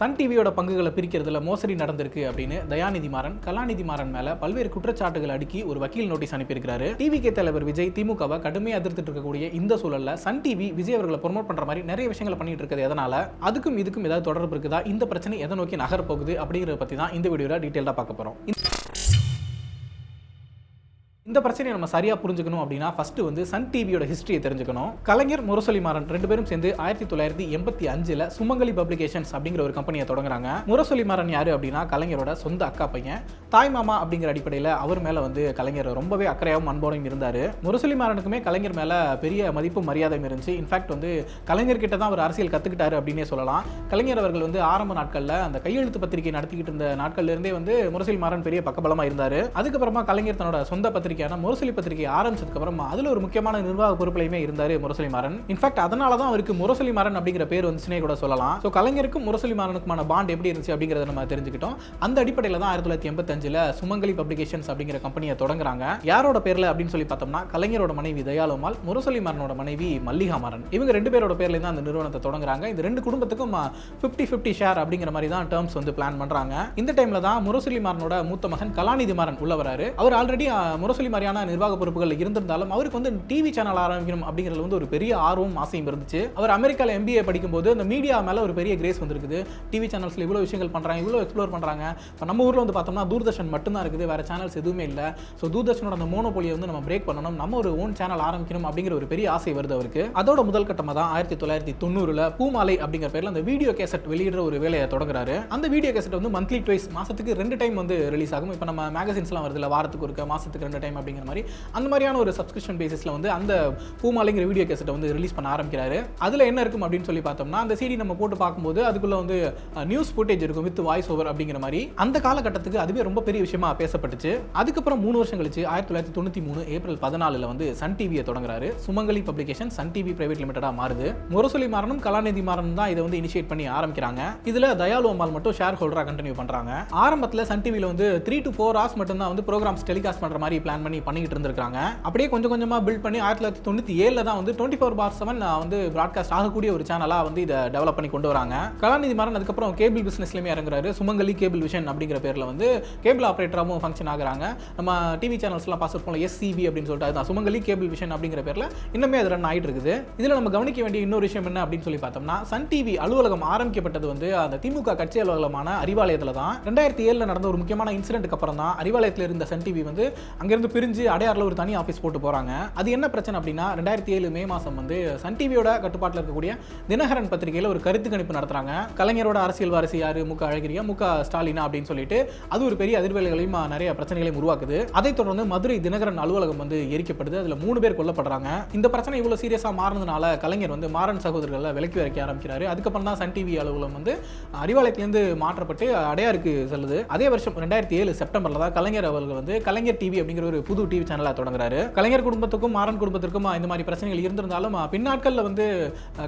Sun டிவியோட பங்குகளை பிரிக்கிறதுல மோசடி நடந்திருக்கு அப்படின்னு தயாநிதி மாறன் கலாநிதி மாறன் மேல பல்வேறு குற்றச்சாட்டுகள் அடுக்கி ஒரு வக்கீல் நோட்டீஸ் அனுப்பியிருக்காரு. டிவிகே தலைவர் விஜய் திமுகவை கடுமையாக எதிர்த்துட்டு இருக்கக்கூடிய இந்த சூழல்ல சன் டிவி விஜய் அவர்களை ப்ரொமோட் பண்ற மாதிரி நிறைய விஷயங்களை பண்ணிட்டு இருக்குது. எதனால அதுக்கும் இதுக்கும் ஏதாவது தொடர்பு இருக்குதா, இந்த பிரச்சனை எதை நோக்கி நகர போகுது அப்படிங்கிறத பத்தி தான் இந்த வீடியோல டீடைலா பார்க்க போறோம். இந்த பிரச்சனையை நம்ம சரியா புரிஞ்சுக்கணும் அப்படின்னா ஃபர்ஸ்ட் வந்து சன் டிவியோட ஹிஸ்டரியை தெரிஞ்சுக்கணும். கலைஞர் முரசொலி மாறன் ரெண்டு பேரும் சேர்ந்து 1985 சுமங்கலி பப்ளிகேஷன்ஸ் அப்படிங்கிற ஒரு கம்பெனியை தொடங்குறாங்க. முரசொலி மாறன் யாரு அப்படின்னா கலைஞரோட சொந்த அக்கா பையன். தாய் மாமா அப்படிங்கிற அடிப்படையில் அவர் மேல வந்து கலைஞர் ரொம்பவே அக்கறையாகவும் அன்போடையும் இருந்தாரு. முரசொலி மாறனுக்குமே கலைஞர் மேல பெரிய மதிப்பு மரியாதையும் இருந்துச்சு. இன்ஃபேக்ட் வந்து கலைஞர்கிட்ட தான் அவர் அரசியல் கத்துக்கிட்டாரு அப்படின்னே சொல்லலாம். கலைஞர் அவர்கள் வந்து ஆரம்ப நாட்கள்ல அந்த கையெழுத்து பத்திரிகை நடத்திக்கிட்டு இருந்த நாட்கள்ல இருந்தே வந்து முரசொலி மாறன் பெரிய பக்கபலமா இருந்தாரு. அதுக்கப்புறமா கலைஞர் தன்னோட சொந்த பத்திரிகை முரசொலி பத்திரிகை ஆரம்பிச்சதுக்கு அப்புறமா அதுல ஒரு முக்கியமான நிர்வாக பொறுப்புலையுமே இருந்தாரு முரசொலி மாறன். இன்ஃபேக்ட் அதனால தான் அவருக்கு முரசொலி மாறன் அப்படிங்கிற பேர் வந்துச்சுனே கூட சொல்லலாம். ஸோ கலைஞருக்கும் முரசொலி மாறனுக்குமான பாண்ட் எப்படி இருந்துச்சு அப்படிங்கிறத நம்ம தெரிஞ்சுக்கிட்டோம். அந்த அடிப்படையில் தான் 1985 சுமங்கலி பப்ளிகேஷன்ஸ் அப்படிங்கிற கம்பெனியை தொடங்குறாங்க. யாரோட பேர்ல அப்படின்னு சொல்லி பார்த்தோம்னா கலைஞரோட மனைவி தயாலுமால், முரசொலி மாறனோட மனைவி மல்லிகா மாறன், இவங்க ரெண்டு பேரோட பேர்ல தான் அந்த நிறுவனத்தை தொடங்குறாங்க. இந்த ரெண்டு குடும்பத்துக்கும் 50-50 ஷேர் அப்படிங்கிற மாதிரி தான் டேர்ம்ஸ் வந்து பிளான் பண்றாங்க. இந்த டைம்ல தான் முரசொலி மாறனோட மூத்த மகன் கலாநிதி மாறன் உள்ள வராரு. அவர் ஆல்ரெடி முரசொலி மாதிரியான நிர்வாக பொறுப்புகள் இருந்திருந்தாலும் அவருக்கு வந்து டிவி சேனல் ஆரம்பிக்கணும் அப்படிங்கிறது வந்து ஒரு பெரிய ஆர்வம் ஆசையும் இருந்துச்சு. அவர் அமெரிக்கால MBA படிக்கும்போது அந்த மீடியா மேல ஒரு பெரிய கிரேஸ் வந்திருக்குது. டிவி சேனல்ஸ்ல இவ்வளவு விஷயங்கள் பண்றாங்க, இவ்வளவு எக்ஸ்ப்ளோர் பண்றாங்க. இப்போ நம்ம ஊர்ல வந்து பார்த்தோம்னா தூர்தர்ஷன் மட்டும்தான் இருக்குது, வேற சேனல்ஸ் எதுவுமே இல்லை. ஸோ தூர்தர்ஷனோட அந்த மோனோபோலியை வந்து நம்ம பிரேக் பண்ணணும், நம்ம ஒரு ஓன் சேனல் ஆரம்பிக்கணும் அப்படிங்கிற ஒரு பெரிய ஆசை வருது அவருக்கு. அதோட முதல் கட்டமாக தான் 1990 பூமாலை அப்படிங்கிற பேர்ல அந்த வீடியோ கேசட் வெளியிடுற ஒரு வேலையை தொடங்குறாரு. அந்த வீடியோ கேசட் வந்து மந்த்லி ட்வைஸ், மாசத்துக்கு 2 டைம் வந்து ரிலீஸ் ஆகும். இப்போ நம்ம மேகசின்ஸ்லாம் வருது இல்லை, வாரத்துக்கு ஒருக்க மாசத்துக்கு 2 டைம் அப்படிங்கிற மாதிரி அந்த மாதிரியான ஒரு சப்ஸ்கிரிப்ஷன் பேசிஸ்ல வந்து அந்த பூமாலைங்கிற வீடியோ கேசட்டை வந்து ரிலீஸ் பண்ண ஆரம்பிக்கிறாரு. அதுல என்ன இருக்கும் அப்படின்னு சொல்லி பார்த்தோம்னா அந்த CD நம்ம போட்டு பார்க்கும்போது அதுக்குள்ள வந்து நியூஸ் ஃபுட்டேஜ் இருக்கும் வித் வாய்ஸ் ஓவர் அப்படிங்கிற மாதிரி. அந்த காலகட்டத்துக்கு அதுவே ரொம்ப பெரிய விஷயமா பேசப்பட்டுச்சு. அதுக்கப்புறம் 3 வருஷம் கழிச்சு 1993 ஏப்ரல் 14 வந்து சன் டிவியை தொடங்குறாரு. சுமங்கலி பப்ளிகேஷன் சன் டிவி பிரைவேட் லிமிடெடா மாறுது. முரசொலி மாறனும் கலாநிதி மாறனும் தான் இதை வந்து இனிஷியேட் பண்ணி ஆரம்பிக்கிறாங்க. இதுல தயாலு அம்மாள் மட்டும் ஷேர் ஹோல்டரா கண்டினியூ பண்றாங்க. ஆரம்பத்தில் சன் டிவில வந்து 3 to 4 hours மட்டும் தான் வந்து ப்ரோகிராம்ஸ் டெலிகாஸ்ட் பண்ற மாதிரி பிளான் பண்ணி பண்ணிட்டு இருந்திருக்காங்க. அப்படியே கொஞ்சம் கொஞ்சமா பில்ட் பண்ணி 1997 தான் வந்து 24/7 வந்து பிராட்காஸ்ட் ஆகக்கூடிய ஒரு சேனலா வந்து இதை டெவலப் பண்ணி கொண்டு வராங்க. கலாநிதி மாறன் அதுக்கப்புறம் கேபிள் பிசினஸ்லயுமே இறங்குறாரு. சுமங்கலி கேபிள் விஷன் அப்படிங்கிற பேர்ல வந்து கேபிள் ஆபரேட்டராகவும் ஃபங்க்ஷன் ஆகுறாங்க. நம்ம டிவி சேனல்ஸ்லாம் பார்த்துருப்போம் SCV அப்படின்னு சொல்லிட்டு, அதுதான் சுமங்கலி கேபிள் விஷன் அப்படிங்கிற பேர்ல இன்னுமே அது ரன் ஆயிட்டு இருக்குது. இதுல நம்ம கவனிக்க வேண்டிய இன்னொரு விஷயம் என்ன அப்படின்னு சொல்லி பார்த்தோம்னா சன் டிவி அலுவலகம் ஆரம்பிக்கப்பட்டது வந்து அந்த திமுக கட்சி அலுவலகமான அறிவாலயத்துல தான். 2007 நடந்த ஒரு முக்கியமான இன்சிடென்ட்க்கு அப்புறம் தான் அறிவாலயத்தில் இருந்த சன் டிவி வந்து அங்கிருந்து பிரிஞ்சு அடையாறுல ஒரு தனி ஆஃபீஸ் போட்டு போறாங்க. அது என்ன பிரச்சனை அப்படின்னா 2007 மே மாசம் வந்து சன் டிவியோட கட்டுப்பாட்டில் இருக்கக்கூடிய தினகரன் பத்திரிகையில் ஒரு கருத்து கணிப்பு நடத்துறாங்க. கலைஞரோட அரசியல் வாரிசு யாரு, முக அழகிரியா முக ஸ்டாலினா அப்படின்னு சொல்லிட்டு அது ஒரு பெரிய அதிர்வலைகளையும் நிறைய பிரச்சனைகளையும் உருவாக்குது. அதைத் தொடர்ந்து மதுரை தினகரன் அலுவலகம் வந்து எரிக்கப்படுது. அதுல 3 பேர் கொல்லப்படுறாங்க. இந்த பிரச்சனை இவ்வளவு சீரியஸா மாறினதுனால கலைஞர் வந்து மாறன் சகோதரர்களை விலக்கி வைக்க ஆரம்பிக்கிறாரு. அதுக்கப்புறம் தான் சன் டிவி அலுவலகம் வந்து அறிவாலயத்திலிருந்து மாற்றப்பட்டு அடையாருக்கு செல்லுது. அதே வருஷம் 2007 செப்டம்பர்ல தான் கலைஞர் அவர்கள் வந்து கலைஞர் டிவி அப்படிங்கிற ஒரு புது டிவி சேனலா தொடங்குறாரு. கலைஞர் குடும்பத்துக்கும் மாறன் குடும்பத்திற்கும் இந்த மாதிரி பிரச்சனைகள் இருந்திருந்தாலும் பின்னாட்கள்ல வந்து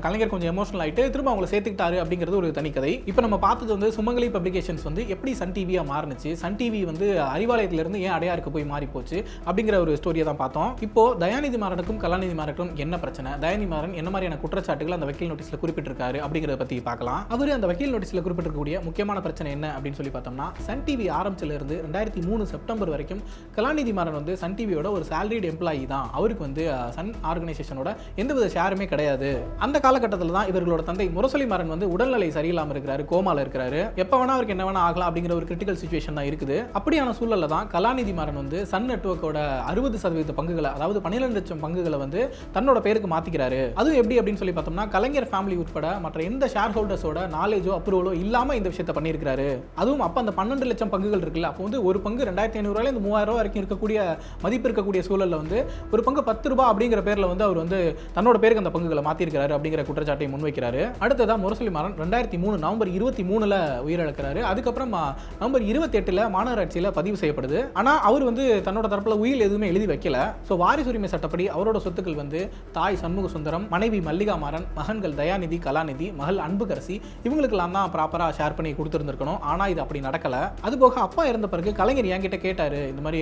கலைஞர் கொஞ்சம் எமோஷனல் ஆயிட்டு திரும்ப அவங்களை சேர்த்துக்கிட்டாரு அப்படிங்கிறது ஒரு தனி கதை. இப்போ நம்ம பார்த்தது வந்து சுமங்கலி பப்ளிகேஷன்ஸ் வந்து எப்படி சன் டிவியா மாறுனுச்சு, சன் டிவி வந்து அறிவாலயத்திலிருந்து ஏன் அடையாருக்கு போய் மாறி போச்சு அப்படிங்கிற ஒரு ஸ்டோரியை தான் பார்த்தோம். இப்போ தயாநிதி மாறனுக்கும் கலாநிதி மாறனுக்கும் என்ன பிரச்சனை, தயாநிதி மாறன் என்ன மாதிரியான குற்றச்சாட்டுகள் அந்த வக்கீல் நோட்டீஸ்ல குறிப்பிட்டிருக்காரு அப்படிங்கிறத பத்தி பார்க்கலாம். அவர் அந்த வக்கீல் நோட்டீஸ்ல குறிப்பிட்டிருக்கக்கூடிய முக்கியமான பிரச்சனை என்ன அப்படின்னு சொல்லி பார்த்தோம்னா சன் டிவி ஆரம்பிச்சல இருந்து 2003 செப்டம்பர் வரைக்கும் கலாநிதி மாறன் வந்து சன் டிவியோட ஒரு சாலரிட் எம்ப்ளாயி தான். அவருக்கு வந்து சன் ஆர்கனைசேஷனோட எந்தவித ஷேருமே கிடையாது. அந்த காலகட்டத்தில் தான் இவர்களோட தந்தை முரசொலி மாறன் வந்து உடல்நிலை சரியில்லாமல் இருக்கிறாரு, கோமால இருக்கிறாரு. எப்ப வேணா அவருக்கு என்ன வேணா ஆகலாம் அப்படிங்கிற ஒரு கிரிட்டிக்கல் சிச்சுவேஷன் தான் இருக்குது. அப்படியான சூழல்ல தான் கலாநிதி மாறன் வந்து சன் நெட்வொர்க்கோட 60% பங்குகளை, அதாவது 12 லட்சம் பங்குகளை வந்து தன்னோட பேருக்கு மாத்திக்கிறாரு. அதுவும் எப்படி அப்படின்னு சொல்லி பார்த்தோம்னா கலைஞர் ஃபேமிலி உட்பட மற்ற எந்த ஷேர் ஹோல்டர்ஸோட நாலேஜோ அப்ரூவலோ இல்லாம இந்த விஷயத்தை பண்ணியிருக்காரு. அதுவும் அப்ப அந்த 12 லட்சம் பங்குகள் இருக்குல்ல, அப்போ வந்து ஒரு பங்கு 2500 ரூபாயில இருந்து 3000 ரூபாய் வரைக்கும் இருக்கக்கூடிய மதிப்பு இருக்கக்கூடிய சூழல்ல வந்து ஒரு பங்கு 10 ரூபாய் அப்படிங்கிற பேர்ல வந்து அவர் வந்து தன்னோட பேருக்கு அந்த பங்குகளை மாத்திருக்காரு அப்படிங்கிற குற்றச்சாட்டை முன்வைக்கிறாரு. அடுத்ததா முரசொலி மாறன் 2003 நவம்பர் 23 உயிரிழக்கிறாரு. அதுக்கப்புறம் நவம்பர் 28 மாநகராட்சியில பதிவு செய்யப்படுது. ஆனா அவர் வந்து தன்னோட தரப்புல உயில் எதுவுமே எழுதி வைக்கல. சோ வாரிசுரிமை சட்டப்படி அவரோட சொத்துக்கள் வந்து தாய் சண்முக சுந்தரம், மனைவி மல்லிகா மாறன், மகன்கள் தயாநிதி, கலாநிதி, மகள் அன்புகரசி இவங்களுக்கு எல்லாம் தான் ப்ராப்பரா ஷேர் பண்ணி கொடுத்திருந்திருக்கணும். ஆனா இது அப்படி நடக்கல. அது போக அப்பா இறந்த பிறகு கலைஞர் என்கிட்ட கேட்டாரு, இந்த மாதிரி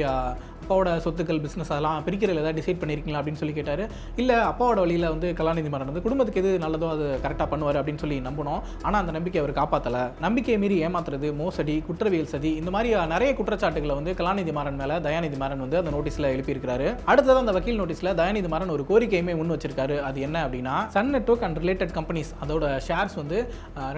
அப்பாவோட அப்பாவோட சொத்துக்கள் பிஸ்னஸ் அதெல்லாம் பிரிக்கிறதுல ஏதாவது டிசைட் பண்ணியிருக்கீங்களா அப்படின்னு சொல்லி கேட்டார். இல்லை, அப்பாவோட வழியில் வந்து கலாநிதி மாறன் வந்து குடும்பத்துக்கு எது நல்லதோ அது கரெக்டாக பண்ணுவார் அப்படின்னு சொல்லி நம்பணும். ஆனால் அந்த நம்பிக்கை அவர் காப்பாற்றலை. நம்பிக்கையை மீறி ஏமாத்துறது, மோசடி, குற்றவியல் சதி, இந்த மாதிரி நிறைய குற்றச்சாட்டுகளை வந்து கலாநிதி மாறன் மேலே தயாநிதி மாறன் வந்து அந்த நோட்டீஸில் எழுப்பியிருக்காரு. அடுத்தது அந்த வக்கீல் நோட்டீஸில் தயாநிதி மாறன் ஒரு கோரிக்கையுமே முன் வச்சிருக்காரு. அது என்ன அப்படின்னா, sun network and related companies அதோட ஷேர்ஸ் வந்து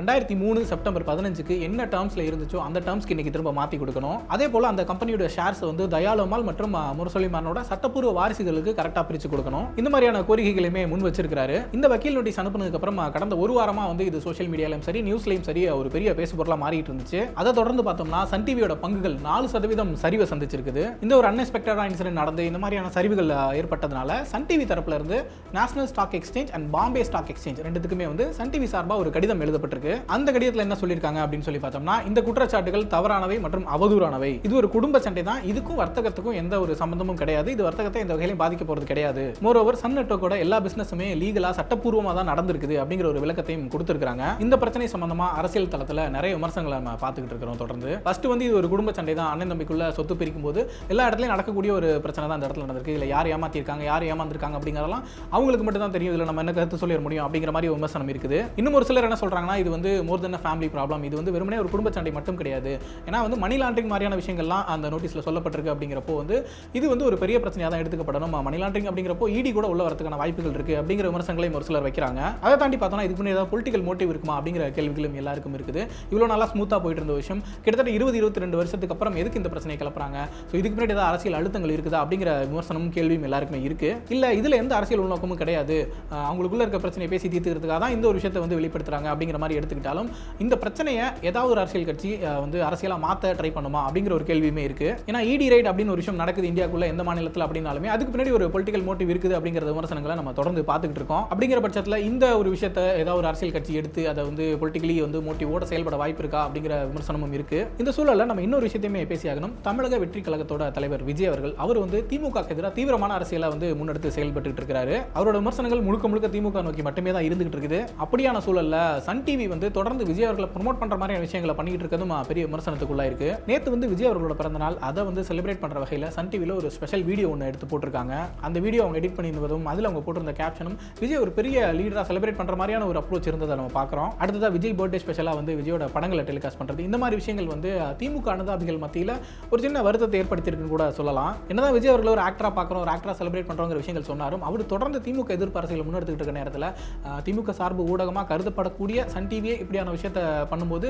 2003 செப்டம்பர் 15க்கு என்ன டேர்ம்ஸில் இருந்துச்சோ அந்த டேர்ம்ஸ்க்கு இன்னைக்கு திரும்ப மாற்றி கொடுக்கணும். அதே போல் அந்த கம்பெனியோட ஷேர்ஸ் வந்து தயாளம்மாள் மற்றும் முரசொலி மாறனோட சட்டப்பூர்வ வாரிசுகளுக்கு கரெக்டாக பிரித்து கொடுக்கணும். இந்த மாதிரியான கோரிக்கைகளுமே முன் வச்சிருக்காரு. இந்த வக்கீல் நோட்டீஸ் அனுப்புனதுக்கு அப்புறம் கடந்த ஒரு வாரமாக வந்து இது சோஷியல் மீடியாலையும் சரி நியூஸ்லையும் சரி ஒரு பெரிய பேசுபொருளாக மாறிட்டு இருந்துச்சு. அதை தொடர்ந்து பார்த்தோம்னா சன் டிவியோட பங்குகள் 4% சரிவை சந்திச்சிருக்குது. இந்த ஒரு அன்எக்ஸ்பெக்டடான இன்சிடென்ட் நடந்து இந்த மாதிரியான சரிவுகள் ஏற்பட்டதுனால சன் டிவி தரப்புல இருந்து national stock exchange and Bombay stock exchange ரெண்டுத்துக்குமே வந்து சன் டிவி சார்பாக ஒரு கடிதம் எழுதப்பட்டிருக்கு. அந்த கடிதத்தில் என்ன சொல்லியிருக்காங்க அப்படின்னு சொல்லி பார்த்தோம்னா, இந்த குற்றச்சாட்டுகள் தவறானவை மற்றும் அவதூறானவை. இது ஒரு குடும்ப சண்டை தான். இதுக்கும் வர்த்தகத்துக்கும் எந்த ஒரு சம்பந்தமும் கிடையாது. இது வர்த்தகத்தை எந்த வகையிலும் பாதிக்க போறது கிடையாது. மோரோவர் சன் நெட்வொர்க்கோட எல்லா பிசினஸுமே லீகலா சட்டப்பூர்வமாக தான் நடந்திருக்குது அப்படிங்கிற ஒரு விளக்கத்தையும் கொடுத்திருக்காங்க. இந்த பிரச்சனை சம்பந்தமா அரசியல் தளத்தில் நிறைய விமர்சனங்களை நம்ம பார்த்துக்கிட்டு இருக்கிறோம் தொடர்ந்து. ஃபர்ஸ்ட் வந்து இது ஒரு குடும்ப சண்டை தான். அண்ணன் தம்பிக்குள்ள சொத்து பிரிக்கும் போது எல்லா இடத்துலையும் நடக்கக்கூடிய ஒரு பிரச்சனை தான் இந்த இடத்துல நடந்திருக்கு. இல்லை யார் ஏமாத்திருக்காங்க, யார் ஏமாந்திருக்காங்க அப்படிங்கிறதெல்லாம் அவங்களுக்கு மட்டும் தான் தெரியும். இதில் நம்ம என்ன கருத்து சொல்லிட முடியும் அப்படிங்கிற மாதிரி விமர்சனம் இருக்குது. இன்னும் ஒரு சிலர் என்ன சொல்றாங்கன்னா, இது வந்து மோர் தென் ஃபேமிலி ப்ராப்ளம். இது வந்து வெறுமனே ஒரு குடும்ப சண்டை மட்டும் கிடையாது. ஏன்னா வந்து மணி லாண்டரிங் மாதிரியான விஷயங்கள்லாம் அந்த நோட்டீஸில் சொல்லப்பட்டிருக்கு. அப்படிங்கிறப்போ வந்து இது வந்து ஒரு பெரிய பிரச்சனையாக தான் எடுத்துக்கப்படணும். மணி லாண்டரிங் அப்படிங்கிறப்போ இடி கூட உள்ள வரதுக்கான வாய்ப்புகள் இருக்கு அப்படிங்கிற விமர்சனங்களையும் ஒரு சிலர் வைக்கிறாங்க. அதை தாண்டி பார்த்தோம்னா இதுக்கு முன்னாடி ஏதாவது பொலிட்டிக்கல் மோட்டிவ் இருக்குமா அப்படிங்கிற கேள்விகளும் எல்லாருக்கும் இருக்குது. இவ்வளோ நல்லா ஸ்மூத்தாக போயிட்டு இருந்த விஷயம் கிட்டத்தட்ட 20-22 வருஷத்துக்கு அப்புறம் எதுக்கு இந்த பிரச்சனையை கிளப்புறாங்க? ஸோ இதுக்கு முன்னாடி ஏதாவது அரசியல் அழுத்தங்கள் இருக்குதா அப்படிங்கிற விமர்சனமும் கேள்வியும் எல்லாருக்குமே இருக்கு. இல்லை இதில் எந்த அரசியல் உள்நோக்கமும் கிடையாது, அவங்களுக்குள்ள இருக்க பிரச்சனையை பேசி தீர்த்துக்கிறதுக்காக தான் இந்த ஒரு விஷயத்தை வந்து வெளிப்படுத்துறாங்க அப்படிங்கிற மாதிரி எடுத்துக்கிட்டாலும் இந்த பிரச்சனையை ஏதாவது ஒரு அரசியல் கட்சி வந்து அரசியலாக மாற்ற ட்ரை பண்ணுமா அப்படிங்கிற ஒரு கேள்வியுமே இருக்கு. ஏன்னா இடி ரைட் அப்படின்னு ஒரு விஷயம் நடக்குது இந்தியாவுக்குள்ள எந்த மாநிலத்தில் அப்படின்னாலுமே அதுக்கு பின்னாடி ஒரு பொலிட்டிக்கல் மோட்டிவ் இருக்குது அப்படிங்கிற விமர்சனங்களை நம்ம தொடர்ந்து பார்த்துக்கிட்டு இருக்கோம். அப்படிங்கிற பட்சத்தில் இந்த ஒரு விஷயத்தை ஏதாவது ஒரு அரசியல் கட்சி எடுத்து அதை வந்து பொலிட்டிக்கலி வந்து மோட்டிவோட செயல்பட வாய்ப்பு இருக்கா அப்படிங்கிற விமர்சனமும் இருக்கு. இந்த சூழலில் நம்ம இன்னொரு விஷயத்தையுமே பேசியாகணும். தமிழக வெற்றி கழகத்தோட தலைவர் விஜய் அவர்கள் அவர் வந்து திமுக எதிராக தீவிரமான அரசியலை வந்து முன்னெடுத்து செயல்பட்டு இருக்காரு. அவரோட விமர்சனங்கள் முழுக்க முழுக்க திமுக நோக்கி மட்டுமே தான் இருந்துகிட்டு இருக்குது. அப்படியான சூழல்ல சன் டிவி வந்து தொடர்ந்து விஜய் அவர்களை ப்ரோமோட் பண்ற மாதிரியான விஷயங்களை பண்ணிட்டு இருக்கிறதும் பெரிய விமர்சனத்துக்குள்ளா இருக்கு. நேத்து வந்து விஜய் அவர்களோட பிறந்த நாள், அதை வந்து செலிப்ரேட் பண்ற வகையில் சன் டிவியில் ஒரு ஸ்பெஷல் வீடியோ ஒன்று எடுத்து போட்டிருக்காங்க. அந்த வீடியோ அவங்க எடிட் பண்ணியிருந்ததும் அதில் அவங்க போட்டிருந்த கேப்ஷனும் விஜய் ஒரு பெரிய லீடரா செலிப்ரேட் பண்ற மாதிரியான ஒரு அப்ரோச் இருந்ததை நம்ம பார்க்குறோம். அடுத்ததா விஜய் பர்த்டே ஸ்பெஷலாக வந்து விஜயோட படங்களை டெலிகாஸ்ட் பண்றது, இந்த மாதிரி விஷயங்கள் வந்து திமுக அனுதாபிகள் மத்தியில் ஒரு சின்ன வருத்தத்தை ஏற்படுத்தியிருக்குன்னு கூட சொல்லலாம். என்னதான் விஜய் அவர்கள் ஒரு ஆக்டரா பார்க்குறோம், ஒரு ஆக்டரா செலிப்ரேட் பண்றோங்கிற விஷயங்கள் சொன்னாரும் அவர் தொடர்ந்து திமுக எதிர்ப்பு அரசியல் முன்னெடுத்துக்கிட்டு இருக்க நேரத்தில் திமுக சார்பு ஊடகமாக கருதப்படக்கூடிய சன் டிவியே இப்படியான விஷயத்தை பண்ணும்போது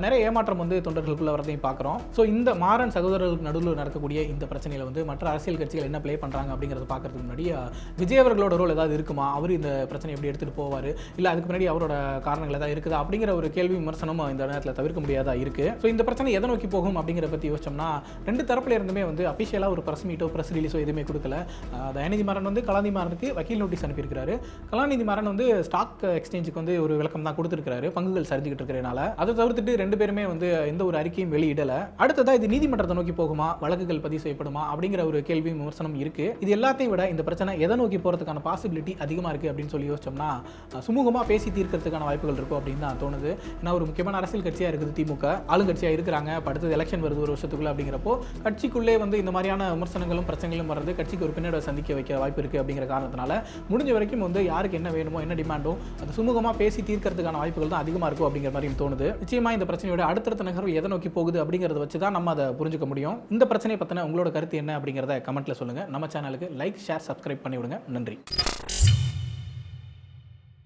நிறைய ஏமாற்றம் வந்து தொண்டர்களுக்குள்ள வரதையும் பார்க்குறோம். ஸோ இந்த மாறன் சகோதரர்களுக்கு நடுவில் நடக்கக்கூடிய இந்த பிரச்சனையில் வந்து மற்ற அரசியல் கட்சிகள் என்ன ப்ளே பண்ணுறாங்க அப்படிங்கிறத பார்க்கறதுக்கு முன்னாடி விஜய் அவர்களோட ரோல் ஏதாவது இருக்குமா, அவர் இந்த பிரச்சனை எப்படி எடுத்துகிட்டு போவார், இல்லை அதுக்கு முன்னாடி அவரோட காரணங்கள் ஏதாவது இருக்குதா அப்படிங்கிற ஒரு கேள்வி விமர்சனம் இந்த நேரத்தில் தவிர்க்க முடியாதா இருக்கு. ஸோ இந்த பிரச்சனை எதை நோக்கி போகும் அப்படிங்கிறத பற்றி யோசிச்சோம்னா, ரெண்டு தரப்புல இருந்துமே வந்து அஃபிஷியலாக ஒரு ப்ரெஸ் மீட்டோ ப்ரெஸ் ரிலீஸோ எதுவுமே கொடுக்கல. தயாநிதி மாறன் வந்து கலாநிதி மாறனுக்கு வக்கீல் நோட்டீஸ் அனுப்பியிருக்காரு. கலாநிதி மாறன் வந்து ஸ்டாக் எக்ஸ்சேஞ்சுக்கு வந்து ஒரு விளக்கம் தான் கொடுத்திருக்காரு பங்குகள் சரிஞ்சுக்கிட்டு இருக்கிறனால. அதை தவிர்த்துட்டு ரெண்டு பேருமே வந்து எந்த ஒரு அறிக்கையும் வெளியிடல. அடுத்ததா இது நீதிமன்றத்தை நோக்கி போகுமா, வழக்குகள் பதிவு செய்யப்படுமா அப்படிங்கிற ஒரு கேள்வி விமர்சனம் இருக்கு. இது எல்லாத்தையும் விட இந்த பிரச்சனை எதை நோக்கி போறதுக்கான பாசிபிலிட்டி அதிகமாக இருக்கு அப்படின்னு சொல்லி யோசிச்சோம்னா, சுமூகமாக பேசி தீர்க்கிறதுக்கான வாய்ப்புகள் இருக்கும் அப்படின்னு தான் தோணுது. ஏன்னா ஒரு முக்கியமான அரசியல் கட்சியாக இருக்குது திமுக, ஆளுங்கட்சியாக இருக்கிறாங்க. அடுத்தது எலெக்ஷன் வருது ஒரு வருஷத்துக்குள்ள. அப்படிங்கிறப்போ கட்சிக்குள்ளே வந்து இந்த மாதிரியான விமர்சனங்களும் பிரச்சனைகளும் வர்றது கட்சிக்கு ஒரு பின்னடைவை சந்திக்க வைக்க வாய்ப்பு இருக்கு. அப்படிங்கிற காரணத்தினால முடிஞ்ச வரைக்கும் வந்து யாருக்கு என்ன வேணுமோ, என்ன டிமாண்டோ அது சுமூகமாக பேசி தீர்க்கிறதுக்கான வாய்ப்புகள் தான் அதிகமாக இருக்கும் அப்படிங்கிற மாதிரி தோணுது. நிச்சயமா இந்த பிரச்சனையோட அடுத்தடுத்த நகர்வு எதை நோக்கி போகுது அப்படிங்கிறத வச்சு தான் நம்ம அதை புரிஞ்சுக்க முடியும். இந்த பிரச்சனையை பற்றின உங்களோட கருத்து என்ன அப்படிங்கிறத கமெண்ட்ல சொல்லுங்க. நம்ம சேனலுக்கு லைக், ஷேர், சப்ஸ்கிரைப் பண்ணி விடுங்க. நன்றி.